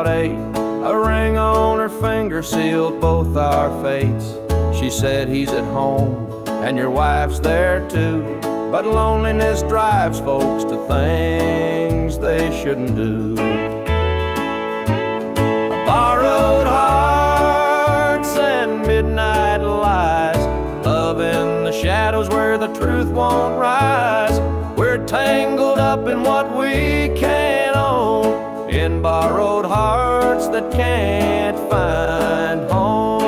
about 8. A ring on her finger sealed both our fates. She said he's at home and your wife's there too, but loneliness drives folks to things they shouldn't do. Borrowed hearts and midnight lies, love in the shadows where the truth won't rise. We're tangled up in what we can't own, in borrowed hearts that can't find home.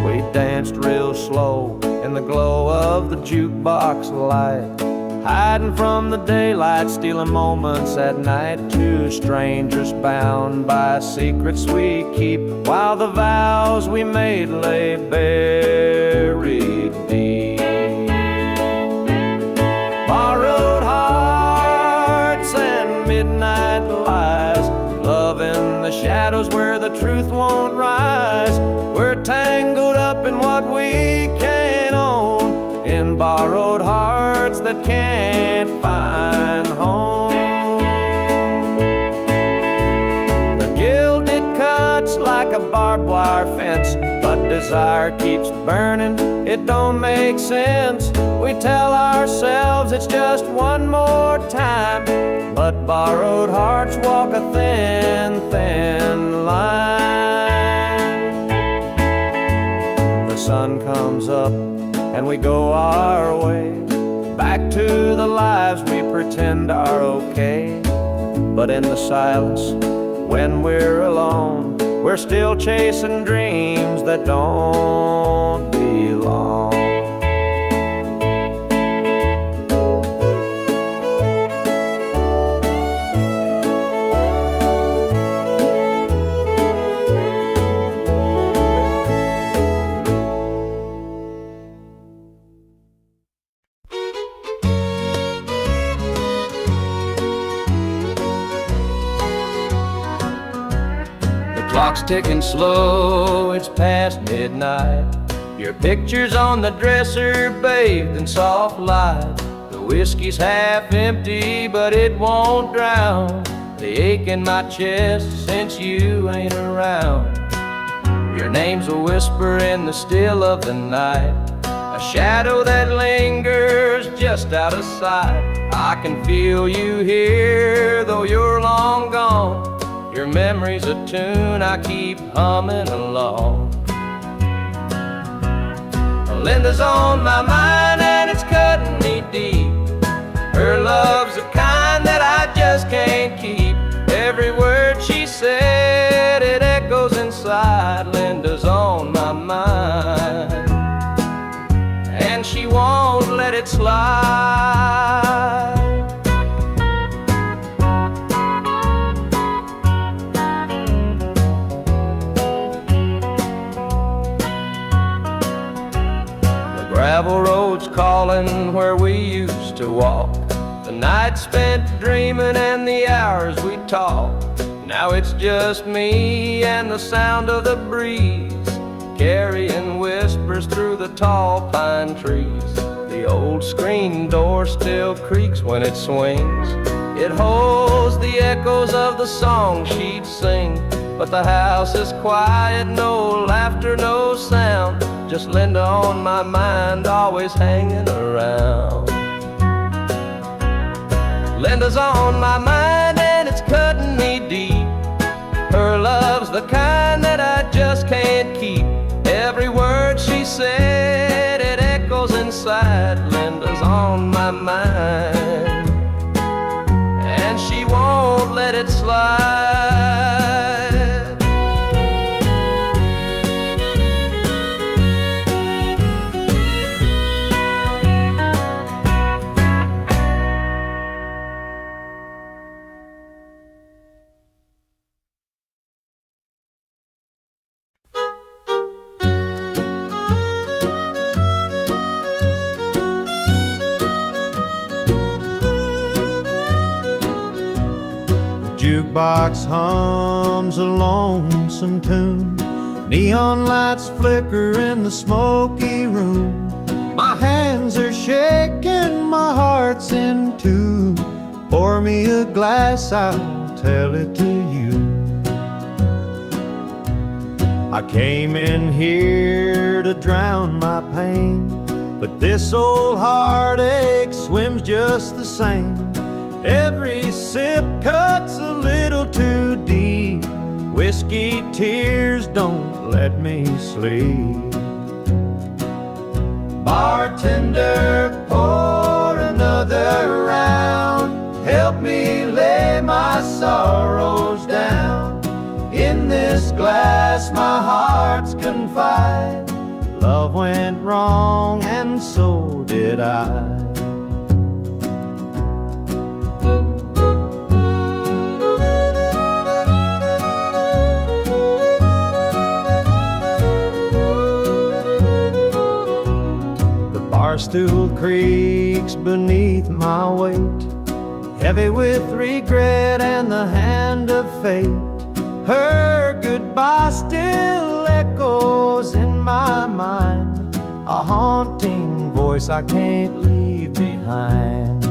We danced real slow in the glow of the jukebox light, hiding from the daylight, stealing moments at night. Two strangers bound by secrets we keep, while the vows we made lay buried deep. Borrowed hearts and midnight lies, love in the shadows where the truth won't rise. We're tangled up in what we can't own, in borrowed hearts that can't find home. The gilded cuts like a barbed wire fence, but desire keeps burning, it don't make sense. We tell ourselves it's just one more time, but borrowed hearts walk a thin, thin line. The sun comes up and we go our way, back to the lives we pretend are okay. But in the silence, when we're alone, we're still chasing dreams that don't belong. Clock's ticking slow, it's past midnight. Your picture's on the dresser, bathed in soft light. The whiskey's half empty, but it won't drown the ache in my chest since you ain't around. Your name's a whisper in the still of the night, a shadow that lingers just out of sight. I can feel you here, though you're long gone. Your memory's a tune I keep humming along. Linda's on my mind and it's cutting me deep. Her love's the kind that I just can't keep. Every word she said, it echoes inside. Linda's on my mind and she won't let it slide. Gravel roads calling where we used to walk, the nights spent dreaming and the hours we talked. Now it's just me and the sound of the breeze, carrying whispers through the tall pine trees. The old screen door still creaks when it swings. It holds the echoes of the song she'd sing, but the house is quiet, no laughter, no sound. Just Linda on my mind, always hanging around. Linda's on my mind and it's cutting me deep. Her love's the kind that I just can't keep. Every word she said, it echoes inside. Linda's on my mind and she won't let it slide. Jukebox hums a lonesome tune, neon lights flicker in the smoky room. My hands are shaking, my heart's in tune. Pour me a glass, I'll tell it to you. I came in here to drown my pain, but this old heartache swims just the same. Every sip cuts a little too deep. Whiskey tears don't let me sleep. Bartender, pour another round. Help me lay my sorrows down. In this glass my heart's confide. Love went wrong and so did I. The bar stool creaks beneath my weight, heavy with regret and the hand of fate. Her goodbye still echoes in my mind, a haunting voice I can't leave behind.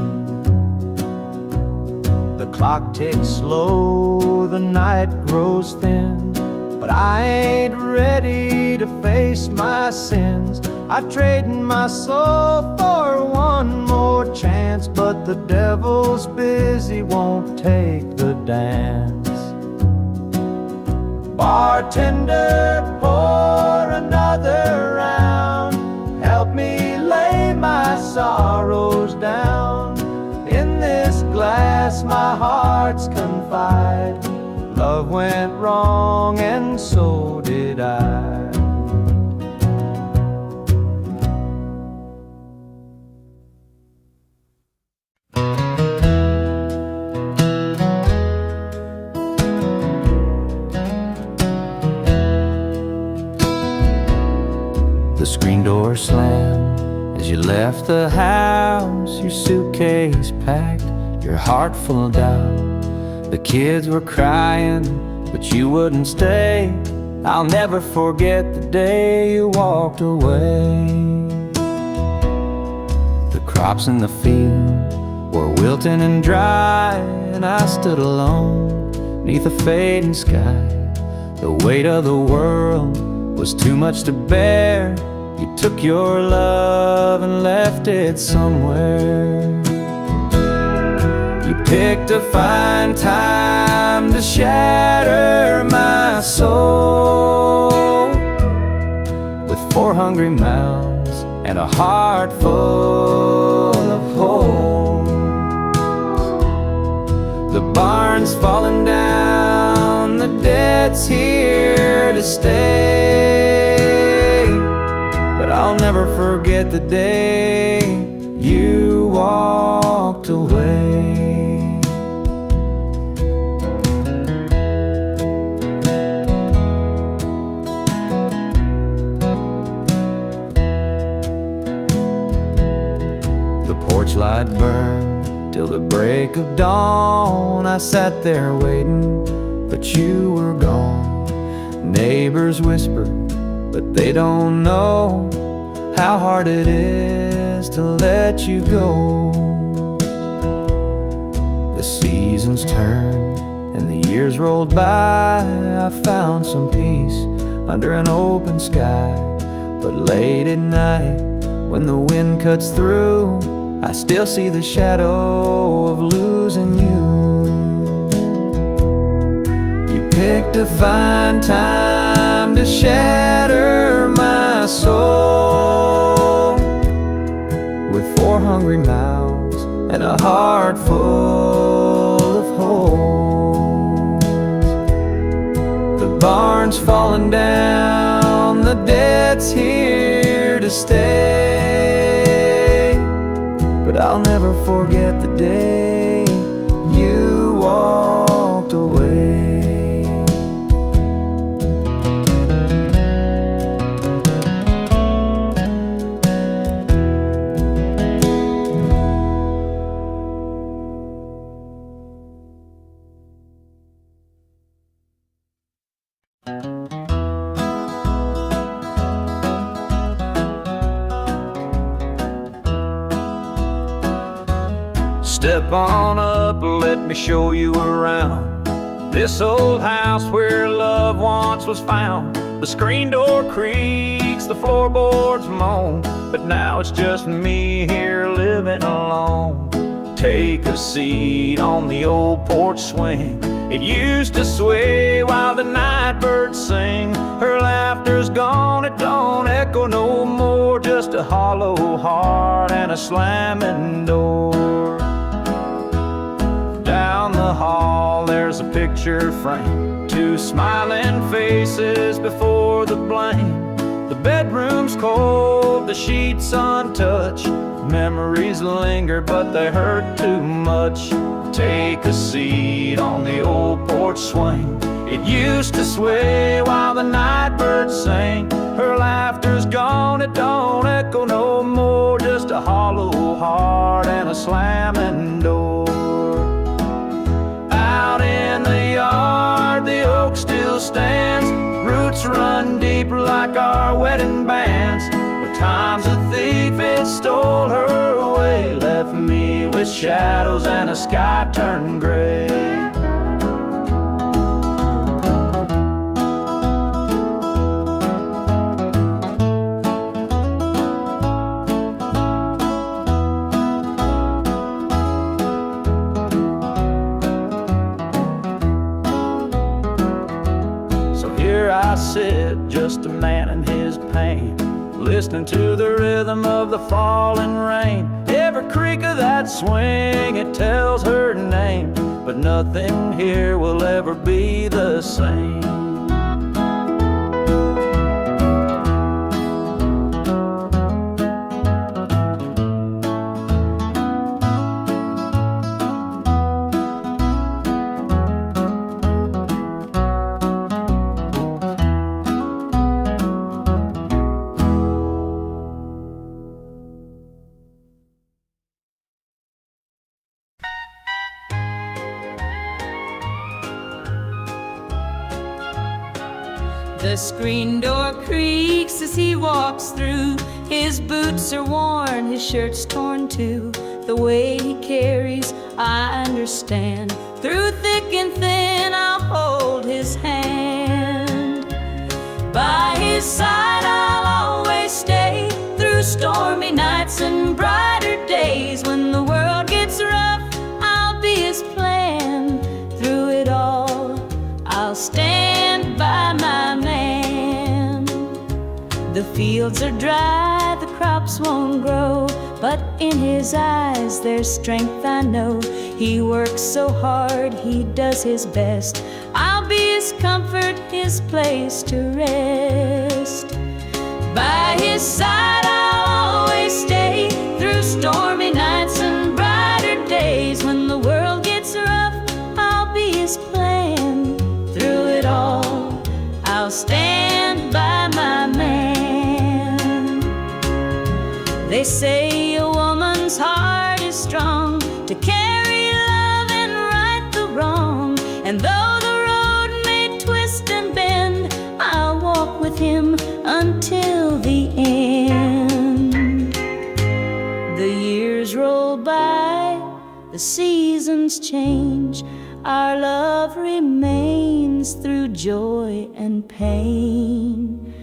The clock ticks slow, the night grows thin, but I ain't ready to face my sins. I've traded my soul for one more chance, but the devil's busy, won't take the dance. Bartender, pour another round. Help me lay my sorrows down. In this glass my heart's confide. Love went wrong and so did I. The screen door slammed as you left the house, your suitcase packed, your heart full of doubt. The kids were crying, but you wouldn't stay. I'll never forget the day you walked away. The crops in the field were wilting and dry, and I stood alone neath a fading sky. The weight of the world was too much to bear. You took your love and left it somewhere. You picked a fine time to shatter my soul, with 4 hungry mouths and a heart full of holes. The barn's falling down, the debt's here to stay, but I'll never forget the day you walked away. The porch light burned till the break of dawn. I sat there waiting, but you were gone. Neighbors whispered, but they don't know how hard it is to let you go. The seasons turned and the years rolled by. I found some peace under an open sky, but late at night when the wind cuts through, I still see the shadow of losing you. You picked a fine time to shatter my soul, with 4 hungry mouths and a heart full of holes. The barn's falling down, the debt's here to stay, but I'll never forget the day you walked away. Step on up, let me show you around. This old house where love once was found, the screen door creaks, the floorboards moan, but now it's just me here living alone. Take a seat on the old porch swing. It used to sway while the night birds sing. Her laughter's gone, it don't echo no more, just a hollow heart and a slamming door. Down the hall there's a picture frame, two smiling faces before the blame. The bedroom's cold, the sheets untouched. Memories linger but they hurt too much. Take a seat on the old porch swing. It used to sway while the night birds sang. Her laughter's gone, it don't echo no more, just a hollow heart and a slamming door. Out in the yard the oak still stands, roots run deep like our wedding bands. But time's a thief, it stole her away, left me with shadows and a sky turned gray. I sit, just a man in his pain, listening to the rhythm of the falling rain. Every creak of that swing, it tells her name, but nothing here will ever be the same. The screen door creaks as he walks through. His boots are worn, his shirt's torn too. The way he carries, I understand. Through thick and thin, I'll hold his hand. By his side, I'll always stay, through stormy nights and brighter days. When the world gets rough, I'll be his plan. Through it all, I'll stand by my man. The fields are dry, the crops won't grow, but in his eyes there's strength, I know. He works so hard, he does his best. I'll be his comfort, his place to rest. By his side I'll always stay, through stormy nights and brighter days. When the world gets rough, I'll be his plan. Through it all, I'll stand by my man. They say a woman's heart is strong, to carry love and right the wrong. And though the road may twist and bend, I'll walk with him until the end. The years roll by, the seasons change, our love remains through joy and pain.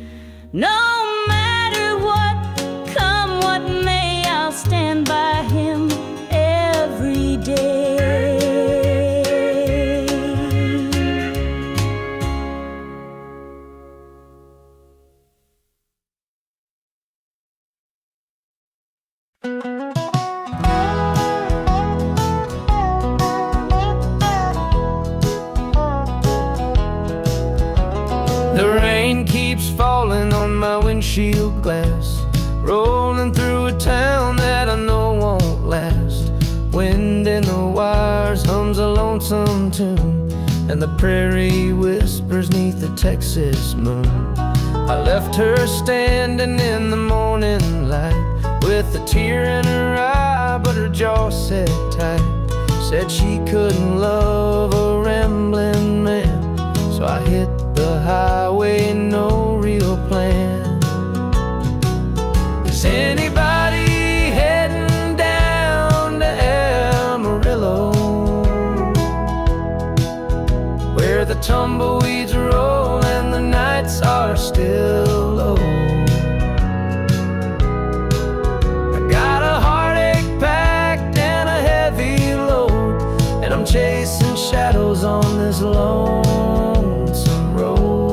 No matter what, come what may, I'll stand by him every day. The rain keeps falling on my windshield glass, rolling through a town that I know won't last. Wind in the wires hums a lonesome tune, and the prairie whispers 'neath the Texas moon. I left her standing in the morning light, with a tear in her eye, but her jaw set tight. Said she couldn't love a rambling man, so I hit the highway, no real plan. Is anybody heading down to Amarillo, where the tumbleweeds roll and the nights are still low. I got a heartache packed and a heavy load, and I'm chasing shadows on this lonesome road.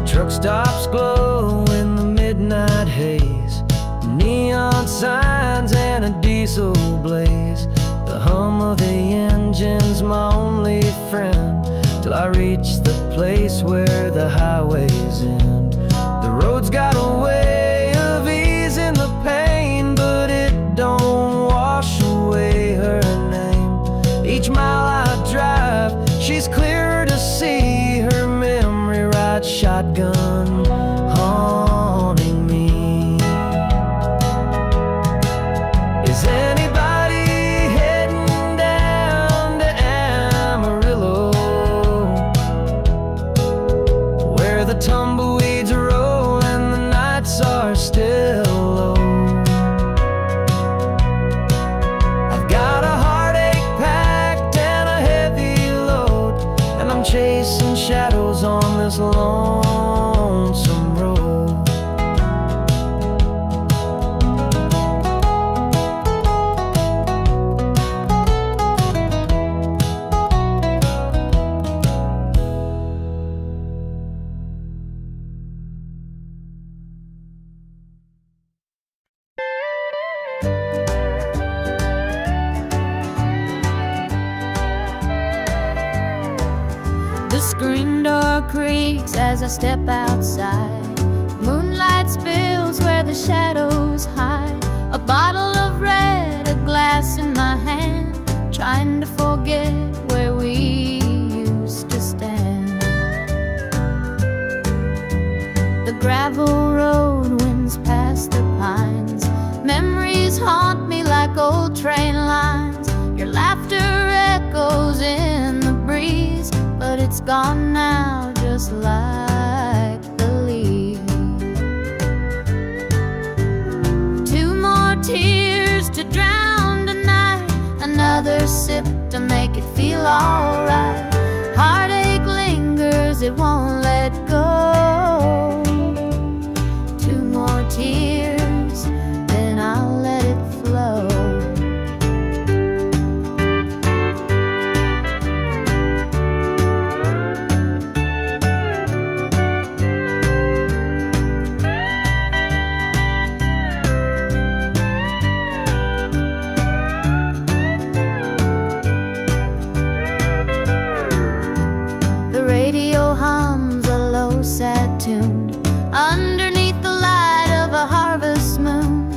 Truck stops glow in the midnight haze, neon signs and a diesel blaze. The hum of the engine's my only friend, till I reach the place where the highways end. The road's got a way of easing the pain, but it don't wash away her name. Each mile I drive, she's clearer to see, her memory rides shotgun, haunting me. Is anybody heading down to Amarillo, where the tumbleweeds roll and the nights are still low? I've got a heartache packed and a heavy load, and I'm chasing shadows on this lonesome road. The screen door creaks as I step outside. Moonlight spills where the shadows hide. A bottle of red, a glass in my hand, trying to forget where we used to stand. The gravel road winds past the pines. Memories haunt me like old train lines. Your laughter echoes in the breeze, but it's gone now, just like the leaves. Two more tears to drown tonight, another sip to make it feel alright. Heartache lingers, it won't let go. Two more tears, then I'll let it flow. Sad tune underneath the light of a harvest moon.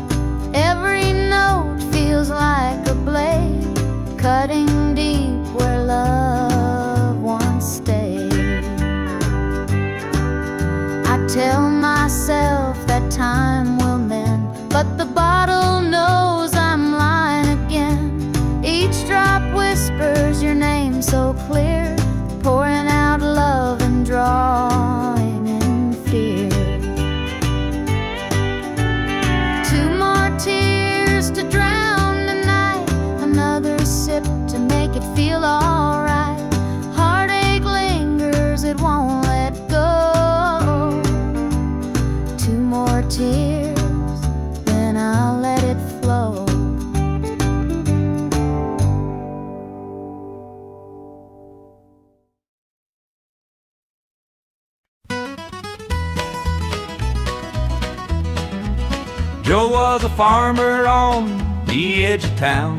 Every note feels like a blade, cutting deep where love once stayed. I tell myself that time will mend, but the bottle knows I'm lying again. Each drop whispers your name so clear, pouring out love and drawing in fear. Two more tears to drown tonight, another sip to make it feel alright. Heartache lingers, it won't let go. Two more tears, then I'll let it flow. Joe was a farmer on the edge of town,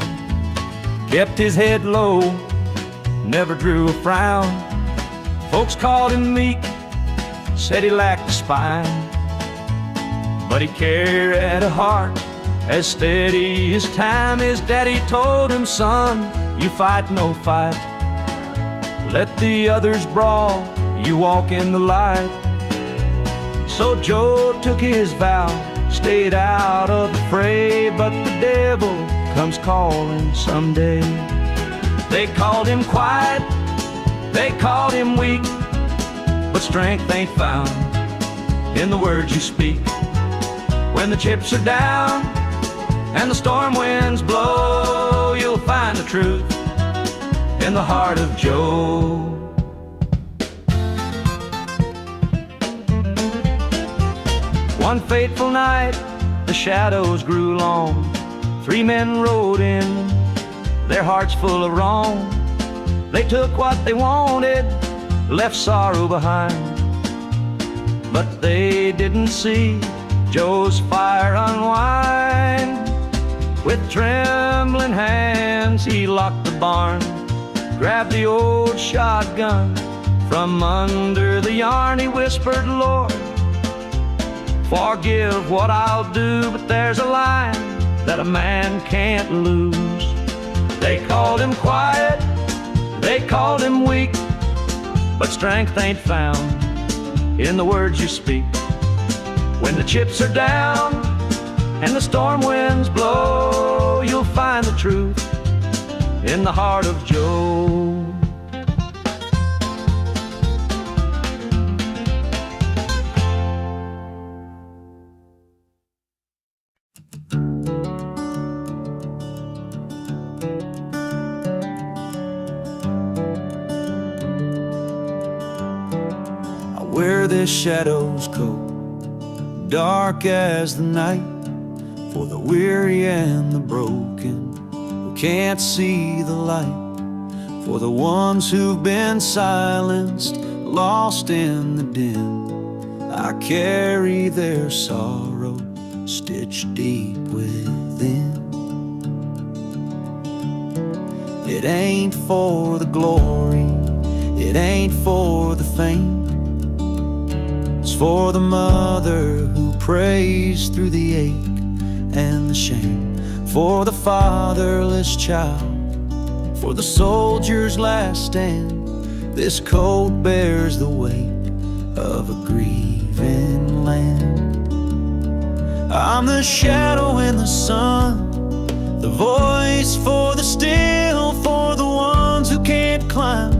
kept his head low, never drew a frown. Folks called him meek, said he lacked a spine, but he carried a heart as steady as time. His daddy told him, son, you fight no fight, let the others brawl, you walk in the light. So Joe took his vow, stayed out of the fray, but the devil comes calling someday. They called him quiet, they called him weak, but strength ain't found in the words you speak. When the chips are down and the storm winds blow, you'll find the truth in the heart of Joe. One fateful night, the shadows grew long. 3 men rode in, their hearts full of wrong. They took what they wanted, left sorrow behind. But they didn't see Joe's fire unwind. With trembling hands, he locked the barn, grabbed the old shotgun from under the yarn. He whispered, Lord, forgive what I'll do, but there's a line that a man can't lose. They called him quiet, they called him weak, but strength ain't found in the words you speak. When the chips are down and the storm winds blow, you'll find the truth in the heart of Joe. I wear this shadow's coat, dark as the night, for the weary and the broken who can't see the light, for the ones who've been silenced, lost in the din. I carry their sorrow stitched deep within. It ain't for the glory, it ain't for the fame. It's for the mother who prays through the ache and the shame, for the fatherless child, for the soldier's last stand. This coat bears the weight of a grieving land. I'm the shadow in the sun, the voice for the still, for the ones who can't climb,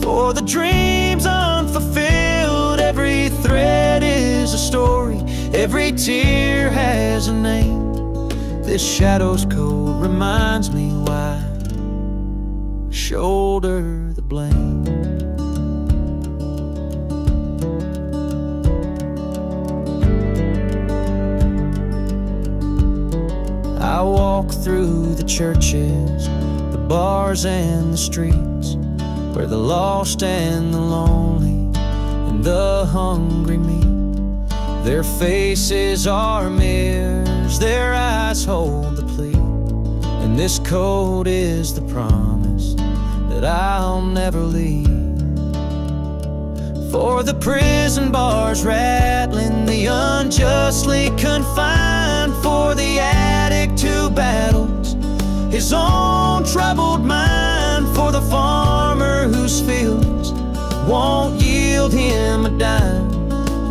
for the dreams unfulfilled. Every thread is a story, every tear has a name. This shadow's coat reminds me why I shoulder the blame. I walk through the churches, the bars and the streets, where the lost and the lonely and the hungry meet. Their faces are mirrors, their eyes hold the plea, and this coat is the promise that I'll never leave. For the prison bars rattling, the unjustly confined, for the addict who battles his own troubled mind, for the farmer whose fields won't yield him a dime.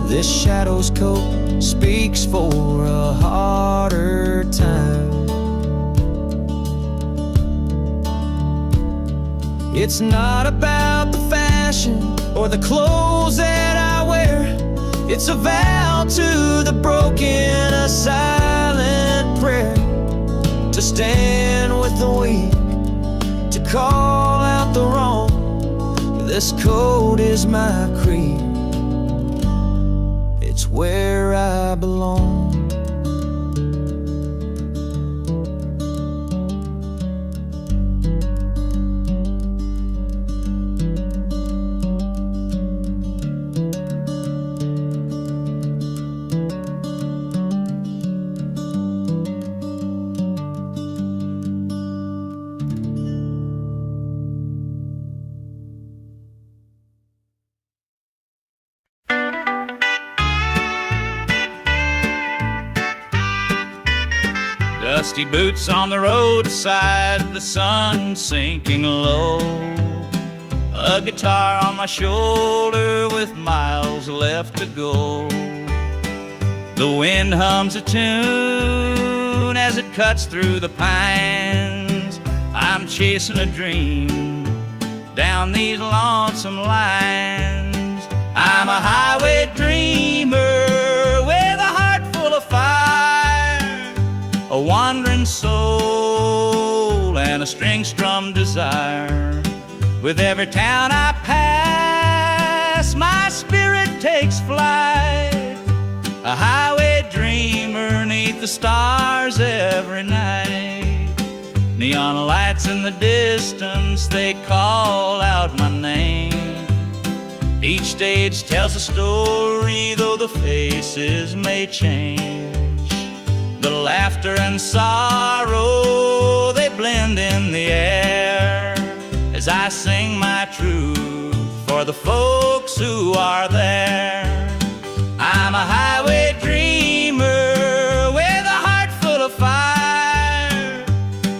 This shadow's coat speaks for a harder time. It's not about the fashion or the clothes that I wear. It's a vow to the broken, a silent prayer, to stand with the weak, to call out the wrong. This coat is my creed, it's where I belong. Dusty boots on the roadside, the sun sinking low. a guitar on my shoulder with miles left to go. The wind hums a tune as it cuts through the pines. I'm chasing a dream down these lonesome lines. I'm a highway dreamer with a heart full of fire, a wandering soul and a string-strummed desire. With every town I pass, my spirit takes flight, a highway dreamer 'neath the stars every night. Neon lights in the distance, they call out my name. Each stage tells a story, though the faces may change. The laughter and sorrow, they blend in the air as I sing my truth for the folks who are there. I'm a highway dreamer with a heart full of fire,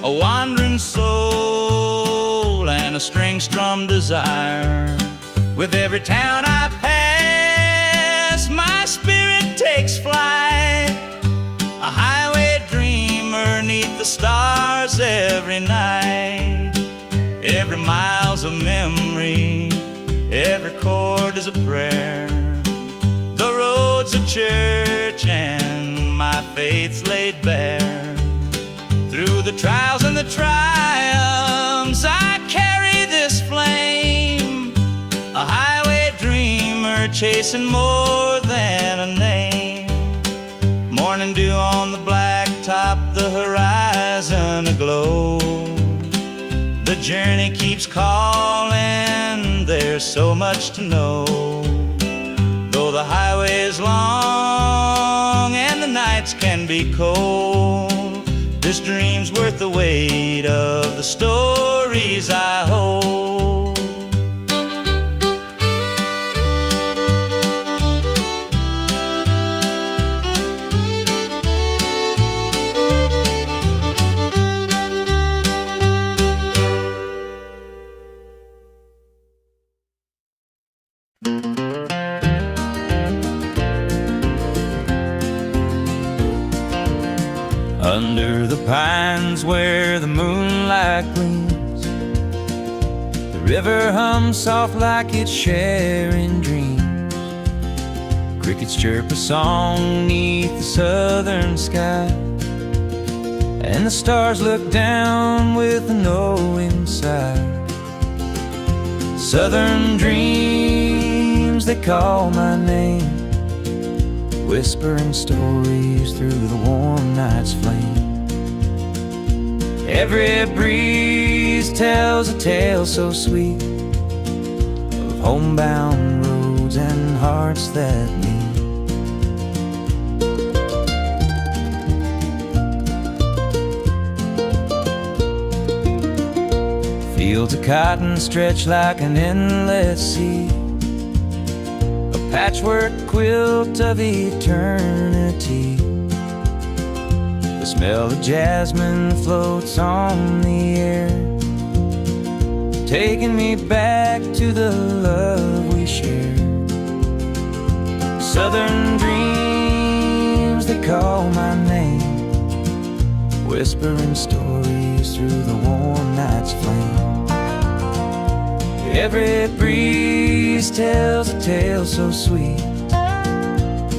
a wandering soul and a string-strummed desire. With every town I pass, my spirit takes flight, a highway dreamer 'neath the stars every night. Every mile's a memory, every chord is a prayer. The road's a church and my faith's laid bare. Through the trials and the triumphs, I carry this flame, a highway dreamer chasing more than a name. Morning dew on the blacktop, the horizon aglow. The journey keeps calling, there's so much to know. Though the highway is long and the nights can be cold, this dream's worth the weight of the stories I hold. Under the pines where the moonlight gleams, the river hums soft like it's sharing dreams. Crickets chirp a song 'neath the southern sky, and the stars look down with a knowing sigh. Southern dreams, they call my name, whispering stories through the warm night's flame. Every breeze tells a tale so sweet of homebound roads and hearts that meet. Fields of cotton stretch like an endless sea, patchwork quilt of eternity. The smell of jasmine floats on the air, taking me back to the love we shared. Southern dreams, they call my name, whispering stories through the warm night's flame. Every breeze tells a tale so sweet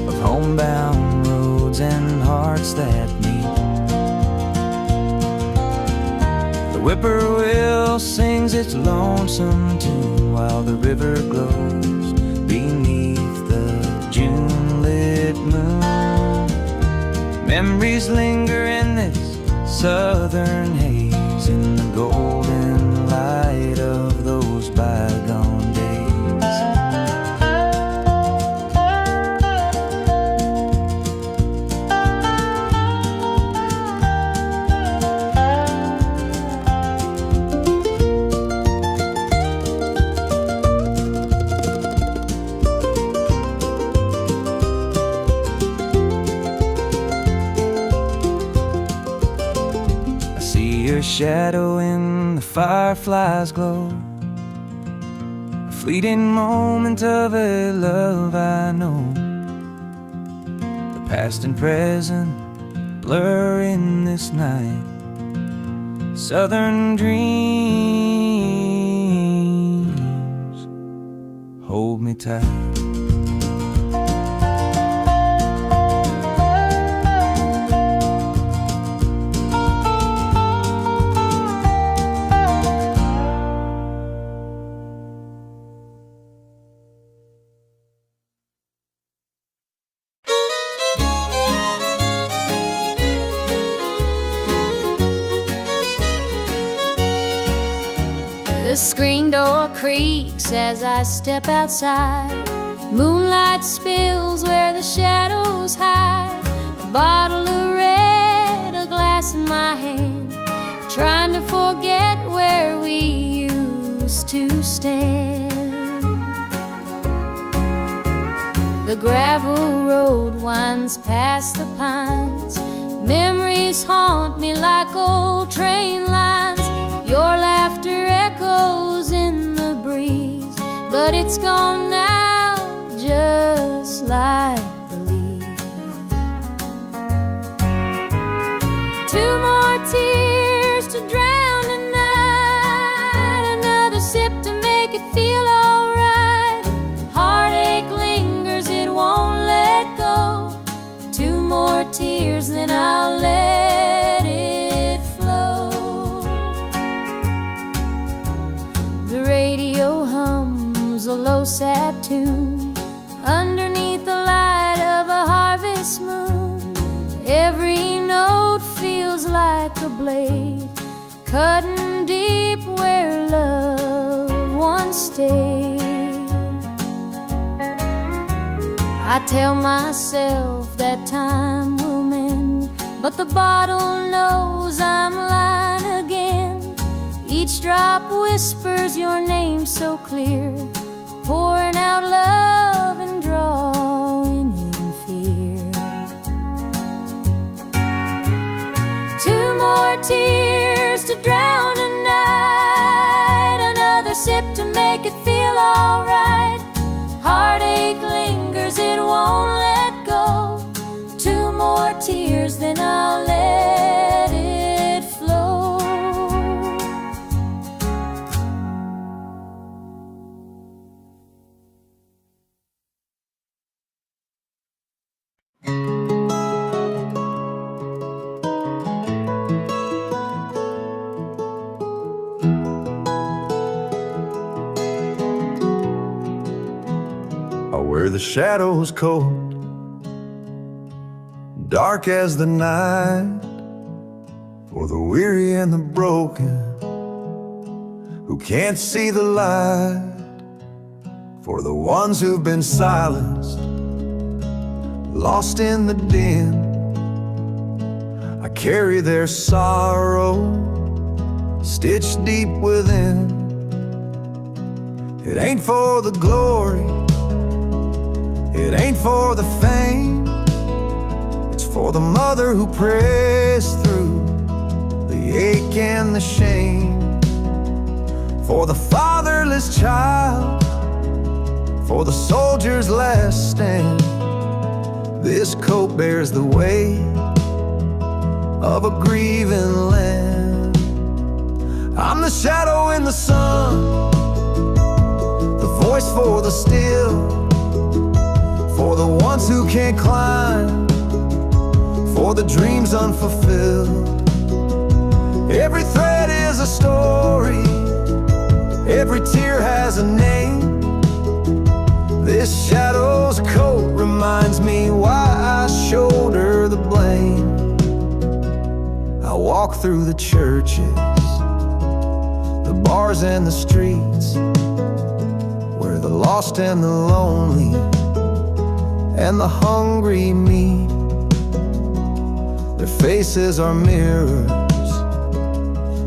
of homebound roads and hearts that meet. The whippoorwill sings its lonesome tune while the river glows beneath the June-lit moon. Memories linger in this southern haze, in the golden light of those bygone days. I see your shadow in the firefly's glow, fleeting moment of a love I know. The past and present blur in this night. Southern dreams hold me tight. The screen door creaks as I step outside. Moonlight spills where the shadows hide. A bottle of red, a glass in my hand, trying to forget where we used to stand. The gravel road winds past the pines. Memories haunt me like old train lines. Your laughter echoes in the breeze, but it's gone now, just like the leaves. 2 more tears to drown the night, another sip to make it feel alright. Heartache lingers, it won't let go. 2 more tears, then I'll let it flow. The radio hums a low sad tune underneath the light of a harvest moon. Every note feels like a blade cutting deep where love once stayed. I tell myself that time will mend, but the bottle knows I'm lying again. Each drop whispers your name so clear, pouring out love and drawing in fear. 2 more tears to drown a night, another sip to make it feel alright. Heartache lingers, it won't let go. 2 more tears, then I'll let it flow. Where the shadows cold, dark as the night, for the weary and the broken who can't see the light, for the ones who've been silenced, lost in the din. I carry their sorrow stitched deep within. It ain't for the glory, it ain't for the fame, it's for the mother who prays through the ache and the shame, for the fatherless child, for the soldier's last stand. This coat bears the weight of a grieving land. I'm the shadow in the sun, the voice for the still, for the ones who can't climb, for the dreams unfulfilled. Every thread is a story, every tear has a name. This shadow's coat reminds me why I shoulder the blame. I walk through the churches, the bars and the streets, where the lost and the lonely and the hungry meet. Their faces are mirrors,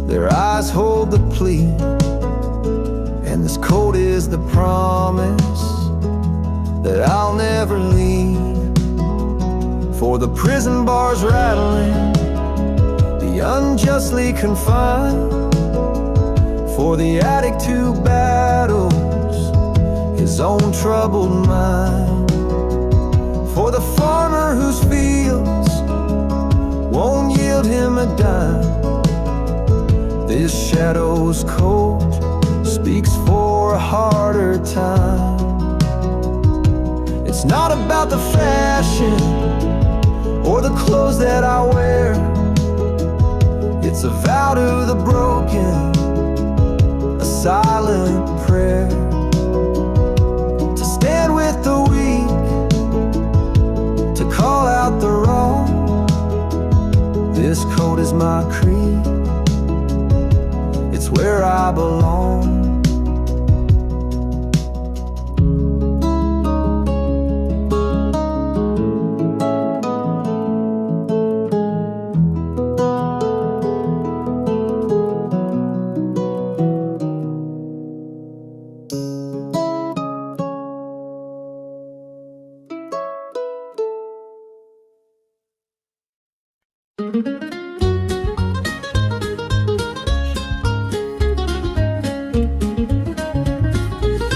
their eyes hold the plea, and this coat is the promise that I'll never leave. For the prison bars rattling, the unjustly confined, for the addict who battles his own troubled mind. For the farmer whose fields won't yield him a dime, this shadow's coat speaks for a harder time. It's not about the fashion or the clothes that I wear. It's a vow to the broken, a silent prayer, to stand with the weak, to call out the wrong. This coat is my creed, it's where I belong.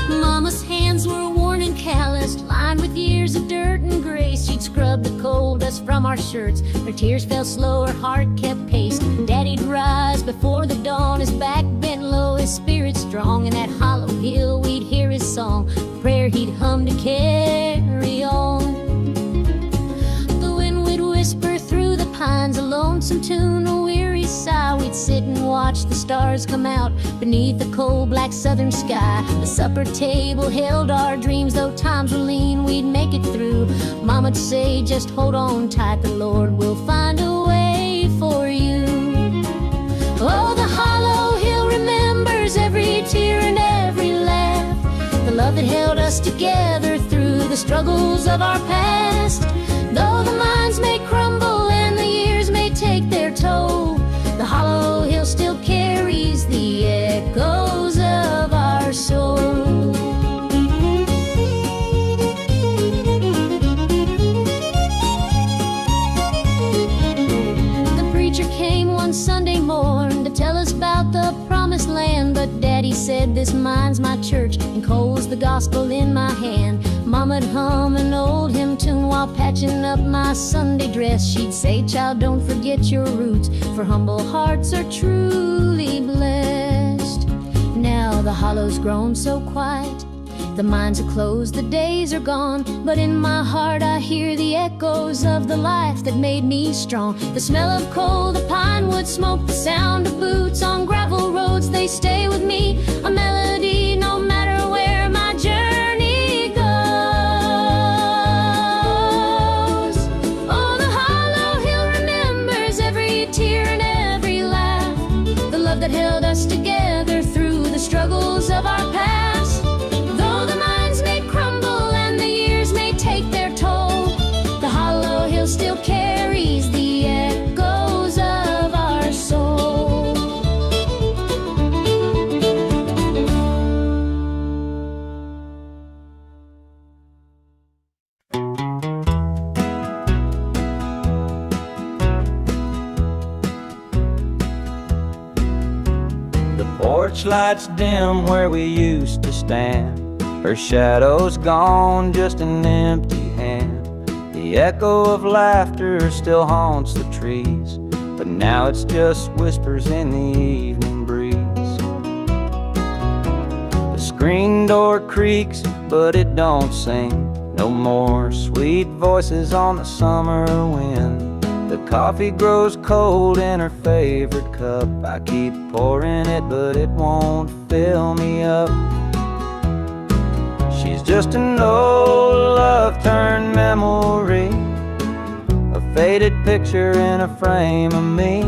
Mama's hands were worn and calloused, lined with years of dirt and grace. She'd scrub the coal dust from our shirts. Her tears fell slow, her heart kept pace. Daddy'd rise before the dawn, his back bent low, his spirit strong. In that hollow hill we'd hear his song, the prayer he'd hum to carry on. The wind would whisper through the pines, a lonesome tune, a weary sigh. We'd sit and watch the stars come out beneath the cold black southern sky. The supper table held our dreams, though times were lean, we'd make it through. Mama'd say, just hold on tight, the Lord will find a way for you. Oh, the hollow hill remembers every tear and every laugh, the love that held us together through the struggles of our past. Though the minds may crumble and the years may take their toll, the hollow hill still carries the echoes of our soul. The preacher came one Sunday morn to tell us about the promised land, but Daddy said, this mine's my church and coal's the gospel in my hand. Mama'd hum an old hymn tune while patching up my Sunday dress. She'd say, child, don't forget your roots, for humble hearts are truly blessed. Now the hollow's grown so quiet, the mines are closed, the days are gone, but in my heart I hear the echoes of the life that made me strong. The smell of coal, the pine wood smoke, the sound of boots on gravel roads, they stay with me, a melody no matter where my journey goes. Oh, the hollow hill remembers every tear and every laugh, the love that held us together through the struggles of our past. Though the minds may crumble and the years may take their toll, the hollow hill still carries the echoes of our soul. The porch lights dim where we used to stand, her shadow's gone, just an empty hand. The echo of laughter still haunts the trees, but now it's just whispers in the evening breeze. The screen door creaks, but it don't sing. No more sweet voices on the summer wind. The coffee grows cold in her favorite cup. I keep pouring it, but it won't fill me up. She's just an old love-turned memory, a faded picture in a frame of me.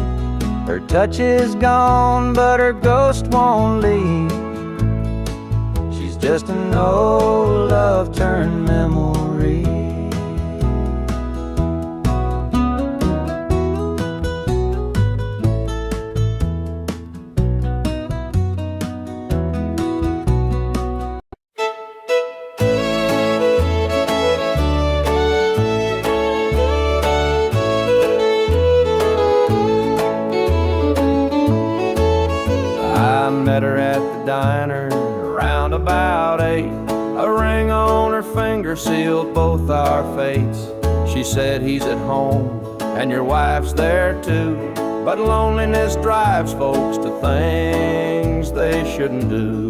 Her touch is gone, but her ghost won't leave. She's just an old love-turned memory. met her at the diner around about 8. ring on her finger sealed both our fates. She said he's at home and your wife's there too, but loneliness drives folks to things they shouldn't do.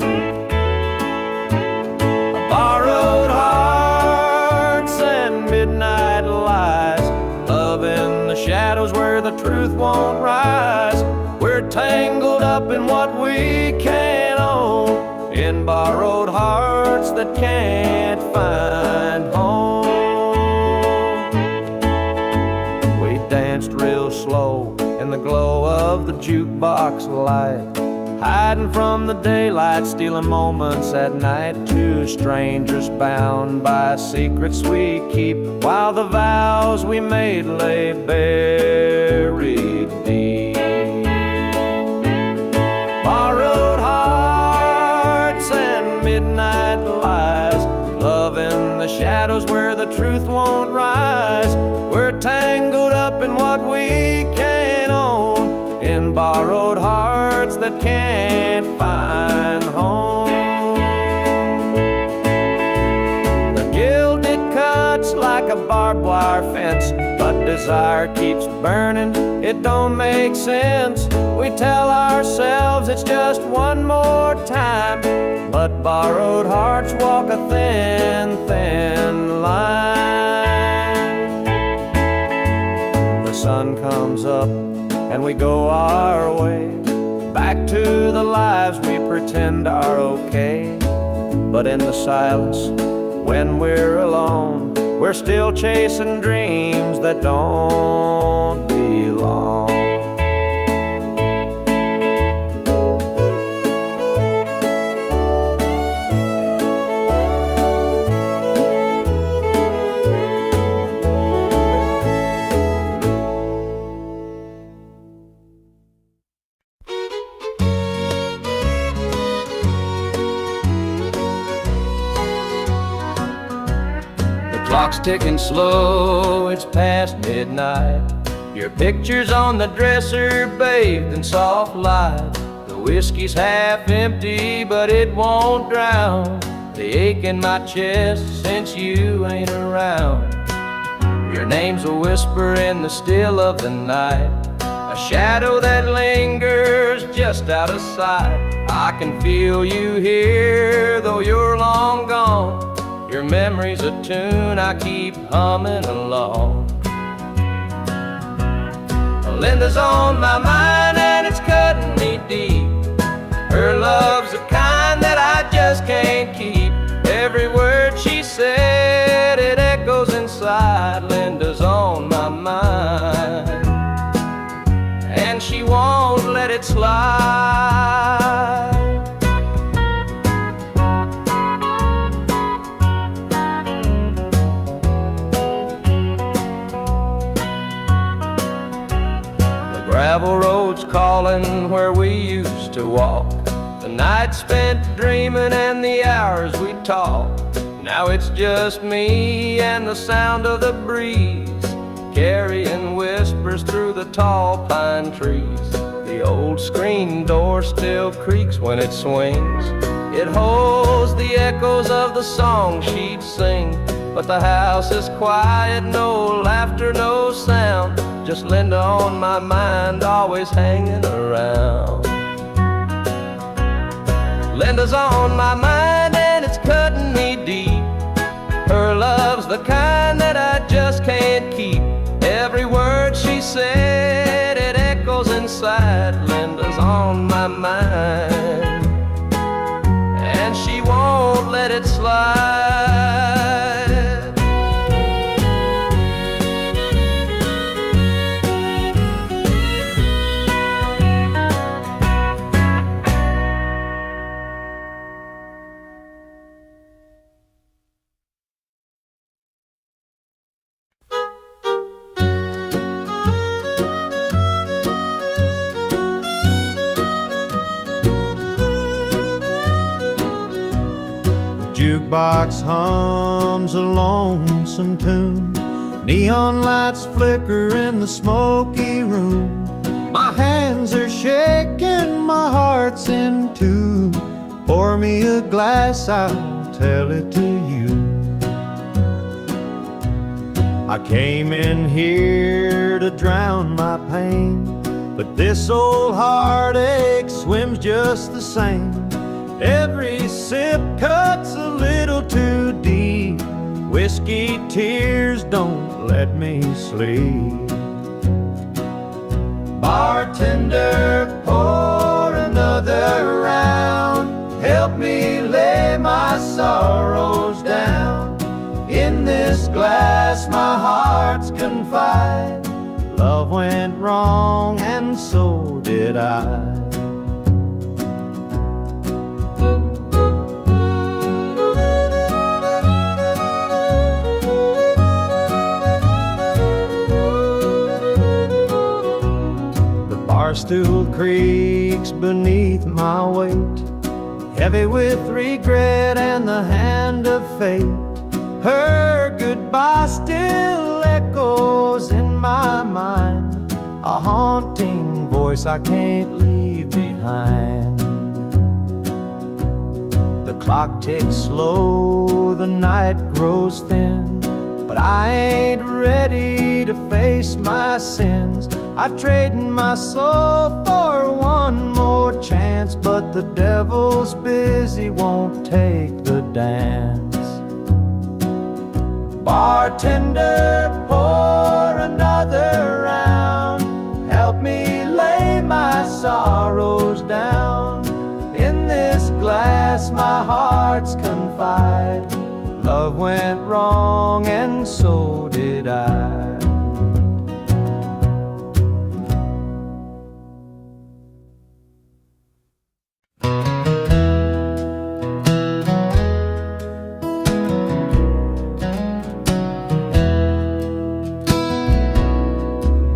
Borrowed hearts and midnight lies, love in the shadows where the truth won't rise. We're tangled up in what we can't own, in borrowed hearts that can't find home. We danced real slow in the glow of the jukebox light, hiding from the daylight, stealing moments at night. Two strangers bound by secrets we keep, while the vows we made lay buried deep. Borrowed hearts and midnight lies, love in the shadows where the truth won't rise. We're tangled up in what we can't own, in borrowed hearts that can't find home. The guilt, it cuts like a barbed wire fence, but desire keeps burning, it don't make sense. We tell ourselves it's just one more time, but borrowed hearts walk a thin, thin line. The sun comes up and we go our way, back to the lives we pretend are okay. But in the silence, when we're alone, we're still chasing dreams that don't belong. Clock's ticking slow, it's past midnight. Your picture's on the dresser, bathed in soft light. The whiskey's half empty, but it won't drown the ache in my chest since you ain't around. Your name's a whisper in the still of the night, a shadow that lingers just out of sight. I can feel you here, though you're long gone. Your memory's a tune I keep humming along. Linda's on my mind and it's cutting me deep. Her love's the kind that I just can't keep. Every word she said, it echoes inside. Linda's on my mind and she won't let it slide. Gravel roads calling where we used to walk, the night spent dreaming and the hours we talked. Now it's just me and the sound of the breeze, carrying whispers through the tall pine trees. The old screen door still creaks when it swings. It holds the echoes of the song she'd sing, but the house is quiet, no laughter, no sound. Just Linda on my mind, always hanging around. Linda's on my mind and it's cutting me deep. Her love's the kind that I just can't keep. Every word she said, it echoes inside. Linda's on my mind and she won't let it slide. Jukebox hums a lonesome tune, neon lights flicker in the smoky room. My hands are shaking, my heart's in tune. Pour me a glass, I'll tell it to you. I came in here to drown my pain, but this old heartache swims just the same. Every sip cuts a little too deep. Whiskey tears don't let me sleep. Bartender, pour another round. Help me lay my sorrows down. In this glass my heart's confide. Love went wrong and so did I. Barstool creaks beneath my weight, heavy with regret and the hand of fate. Her goodbye still echoes in my mind, a haunting voice I can't leave behind. The clock ticks slow, the night grows thin, but I ain't ready to face my sins. I trade my soul for one more chance, but the devil's busy, won't take the dance. Bartender, pour another round. Help me lay my sorrows down. In this glass my heart's confide. Love went wrong and so did I.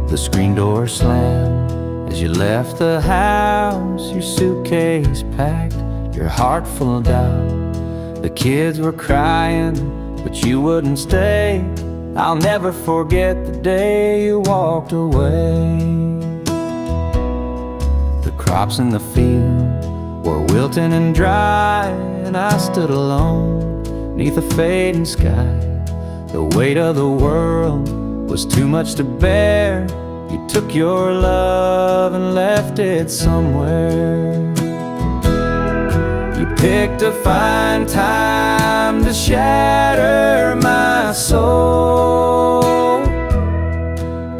The screen door slammed as you left the house, your suitcase packed, your heart full of doubt. The kids were crying, but you wouldn't stay. I'll never forget the day you walked away. The crops in the field were wilting and dry, and I stood alone neath a fading sky. The weight of the world was too much to bear. You took your love and left it somewhere. You picked a fine time to shatter my soul,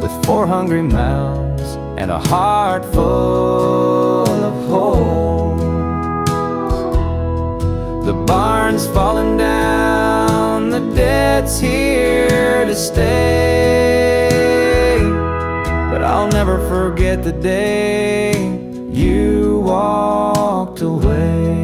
with 4 hungry mouths and a heart full of holes. The barn's falling down, the debt's here to stay, but I'll never forget the day you walked away.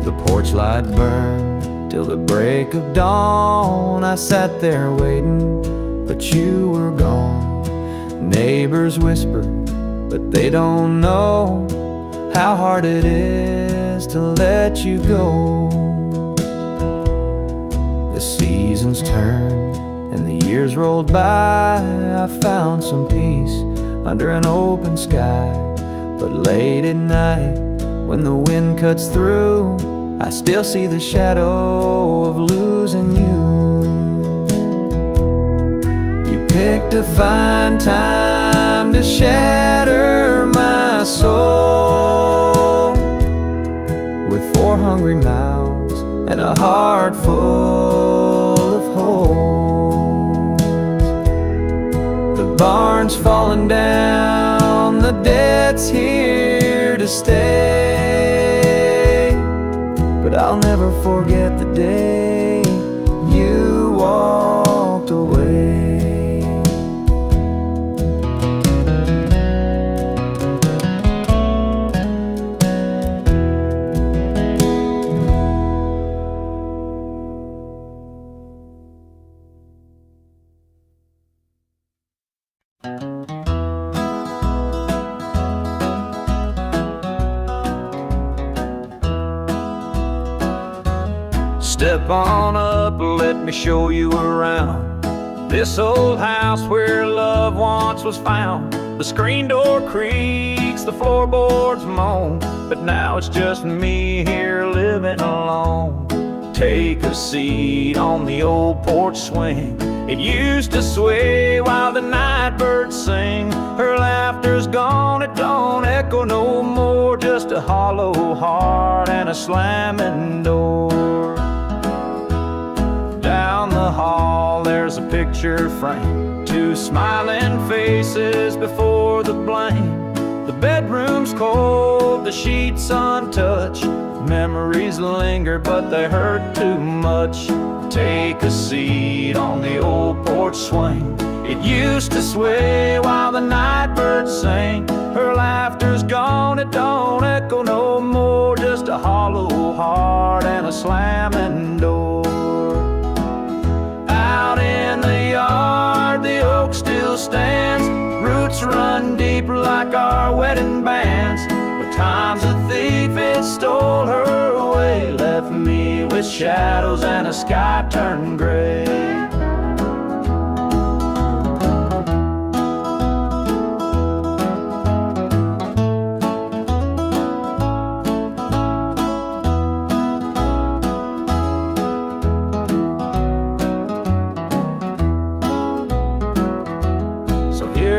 The porch light burned till the break of dawn. I sat there waiting, but you were gone. Neighbors whispered, but they don't know how hard it is to let you go. The seasons turned and the years rolled by. I found some peace under an open sky, but late at night when the wind cuts through, I still see the shadow of losing you. You picked a fine time to shatter my soul, with 4 hungry mouths and a heart full of holes. The barn's falling down, the debt's here to stay, but I'll never forget the day you walked away. Step on up, let me show you around. This old house where love once was found, the screen door creaks, the floorboards moan, but now it's just me here living alone. Take a seat on the old porch swing. It used to sway while the night birds sing. Her laughter's gone, it don't echo no more, just a hollow heart and a slamming door. Down the hall there's a picture frame, two smiling faces before the blame. The bedroom's cold, the sheets untouched. Memories linger, but they hurt too much. Take a seat on the old porch swing. It used to sway while the night birds sang. Her laughter's gone, it don't echo no more, just a hollow heart and a slamming door. Out in the yard, the oak still stands. Roots run deep like our wedding bands. But time's a thief, it stole her away, left me with shadows and a sky turned gray.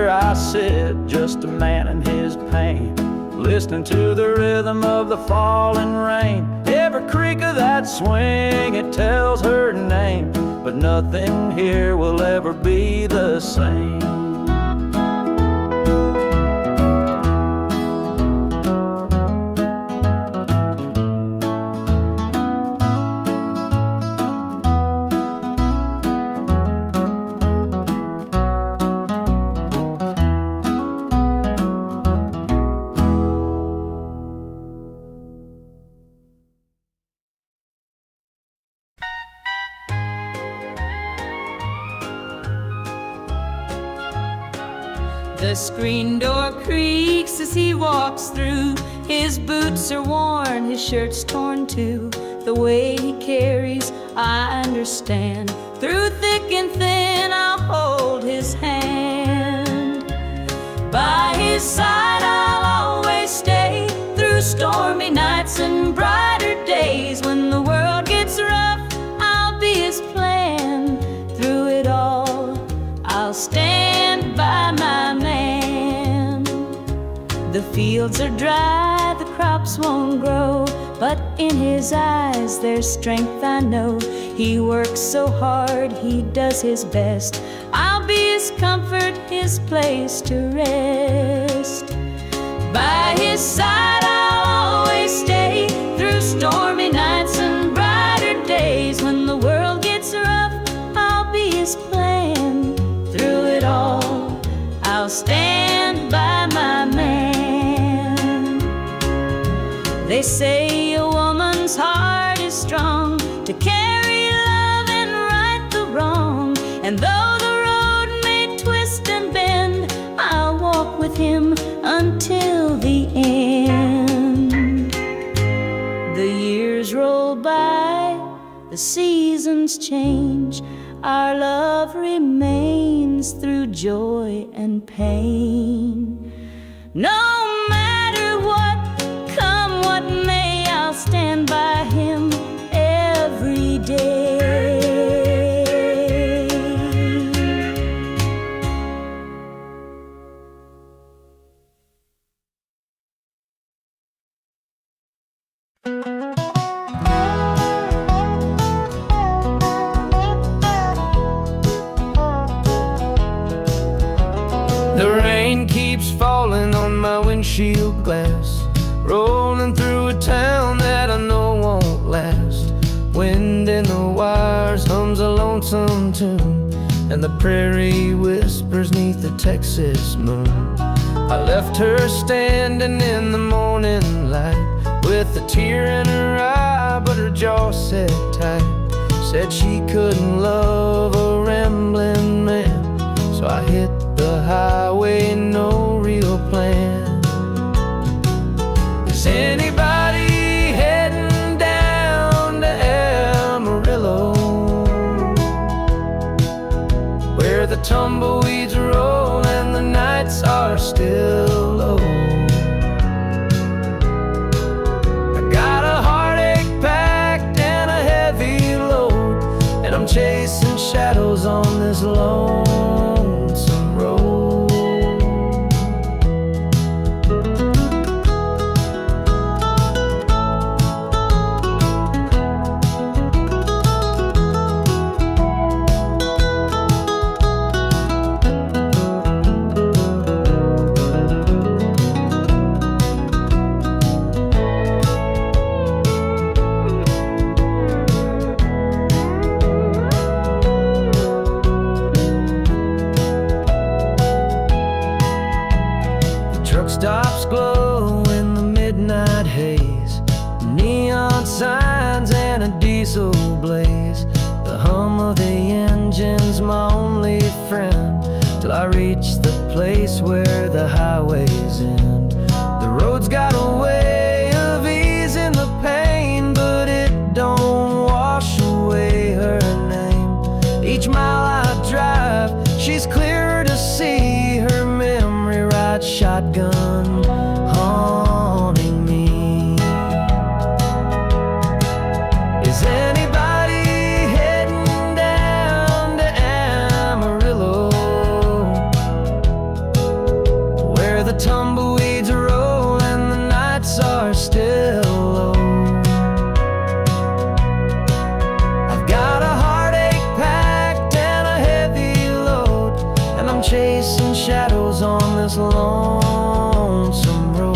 I sit, just a man in his pain, listening to the rhythm of the falling rain. Every creak of that swing, it tells her name, but nothing here will ever be the same. The screen door creaks as he walks through. His boots are worn, his shirt's torn too. The way he carries, I understand. Through thick and thin, I'll hold his hand. By his side, I'll always stay. Through stormy nights and brighter days. When the world gets rough, I'll be his plan. Through it all, I'll stand by my man. The fields are dry, the crops won't grow, but in his eyes there's strength, I know. He works so hard, he does his best. I'll be his comfort, his place to rest. By his side I'll always stay. Through stormy nights and brighter days. When the world gets rough, I'll be his plan. Through it all, I'll stand by my man. They say a woman's heart is strong to carry love and right the wrong. And though the road may twist and bend, I'll walk with him until the end. The years roll by, the seasons change. Our love remains through joy and pain. No matter what, come what may, I'll stand by him every day. The rain keeps falling on my windshield glass, rolling through a town that I know won't last. Wind in the wires hums a lonesome tune, and the prairie whispers neath the Texas moon. I left her standing in the morning light, with a tear in her eye, but her jaw set tight. Said she couldn't love a rambling man, so I hit the highway, no real plan. Is anybody heading down to Amarillo, where the tumbleweeds roll and the nights are still low. I got a heartache packed and a heavy load, and I'm chasing shadows on this lonesome road. Truck stops glow in the midnight haze, neon signs and a diesel blaze. The hum of the engine's my only friend, till I reach the place where the highways end. The road's got a way of easing the pain, but it don't wash away her name. Each mile I drive, she's clearer to see, her memory rides shotgun, haunting me. Is anybody heading down to Amarillo, where the tumbleweeds roll and the nights are still low? I've got a heartache packed and a heavy load, and I'm chasing shadows on this lonesome road.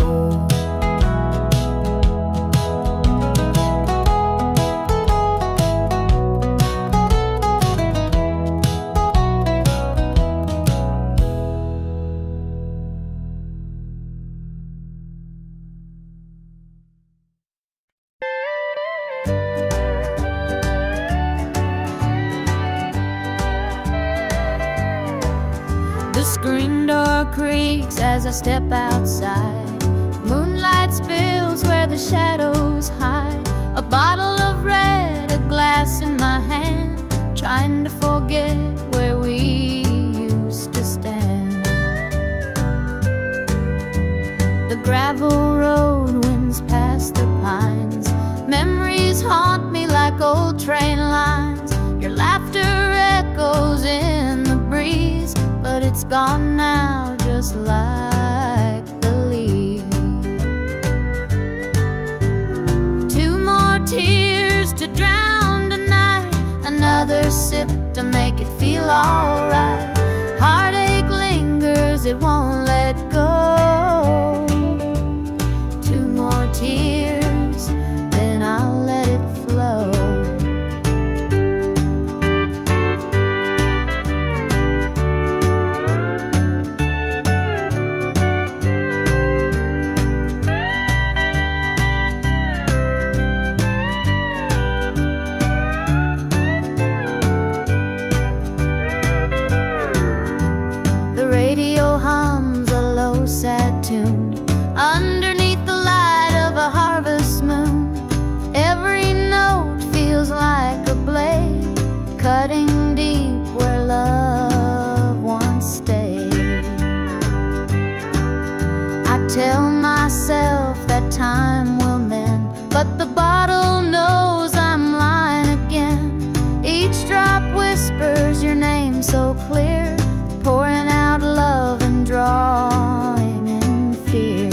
The screen door creaks as I step outside. Moonlight spills where the shadows hide. A bottle of red, a glass in my hand, trying to forget where we used to stand. The gravel road winds past the pines. Memories haunt me like old train lines. Your laughter echoes in the breeze, but it's gone now, just like the leaves. Two more tears to drown tonight, another sip to make it feel alright. Heartache lingers, it won't let go. Two more tears, then I'll let it flow. Sad tune underneath the light of a harvest moon. Every note feels like a blade, cutting deep where love once stayed. I tell myself that time will mend, but the bottle knows I'm lying again. Each drop whispers your name so clear, pouring out love and drawing in fear.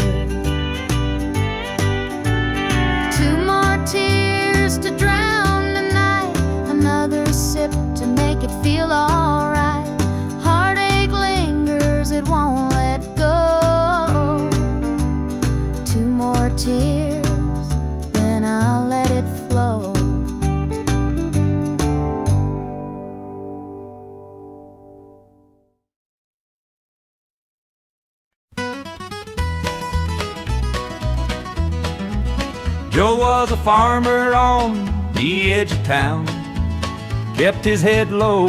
Two more tears to drown the night, another sip to make it feel alright. Heartache lingers, it won't let go. Two more tears, then I'll let it flow. Joe was a farmer on the edge of town, kept his head low,